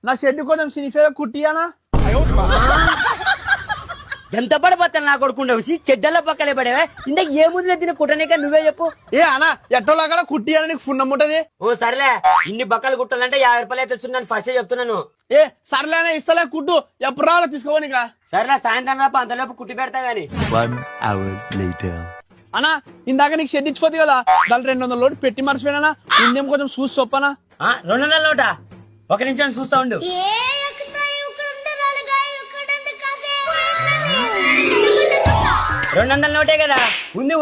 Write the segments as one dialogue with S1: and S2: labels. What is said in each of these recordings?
S1: నా షెడ్ కొంచెం సినిఫేగా కుట్టియానా?
S2: ఎంత పడబోతాను నా కొడుకుండా వచ్చి చెడ్డల పక్కలే పడేవా ఇందాక ఏ ముందు తిన కుట్టనేక నువ్వే చెప్పు.
S1: ఏ అన్నా ఎట్టోలాగా కుట్టియాలని నీకు ఫున్ నమ్ముంటది.
S2: ఓ సర్లే, ఇన్ని బక్కలు కుట్టాలంటే 50 రూపాయలు అయితే వచ్చున్నాను ఫస్ట్ చెప్తున్నాను.
S1: ఏ సర్లేనా ఇస్తలే కుట్టు, ఎప్పుడు రావాలో తీసుకోనికా.
S2: సర్లే, సాయంత్రం రాప అంతలోపు కుట్టి పెడతా గాని.
S3: 1 hour later.
S1: అన్నా ఇందాక నీకు షెడ్ ఇచ్చిపోతే కదా, దాని 200 లోటు పెట్టి మర్చిపోయినా. ఇందేం కొంచెం చూసి చొప్పనా.
S2: 200 నోట, ఒక నిమిషం చూస్తా ఉండు. 200 నోటే కదా,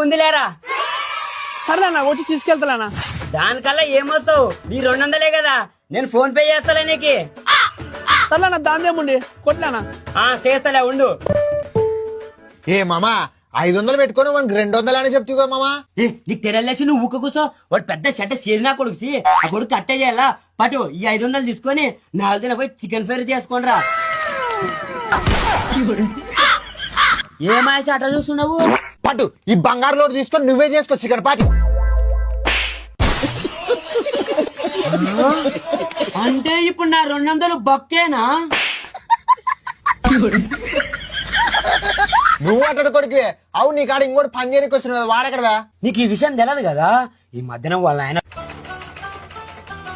S2: ఉంది లేరా.
S1: సర్లేనా వచ్చి తీసుకెళ్తానా.
S2: దానికల్లా ఏమొస్తావు, నీ 200 కదా, నేను ఫోన్ పే చేస్తాలే నీకు.
S1: సర్లేనా దాందేముండి కొట్లేనా.
S2: చేస్తలే ఉండు.
S4: ఏ మామా 500 పెట్టుకొని మనకి 200 అని చెప్తావు కదా మామా.
S2: నీకు తెలియలేసి నువ్వు ఊక కూర్చో. వాడు పెద్ద షట్ట చేరినా కొడుకుసి ఆ కొడుకు కట్టే చేయాలా. పటు ఈ 500 తీసుకొని 4 దిన పోయి చికెన్ ఫ్రై చేసుకోండి రా. ఏమాసి అట్లా చూస్తున్నావు.
S4: పట్టు ఈ బంగారు లోటు తీసుకొని నువ్వే చేసుకో చికెన్ పాటి.
S2: అంటే ఇప్పుడు నా 200 బొక్కేనా?
S4: నువ్వు అట్టడు కొడుకు. అవు నీ కాడ ఇంకోటి పని చేయడానికి వస్తున్నావు, వాడెక్కడదా.
S2: నీకు ఈ విషయం తెలియదు కదా, ఈ మధ్యన వాళ్ళ ఆయన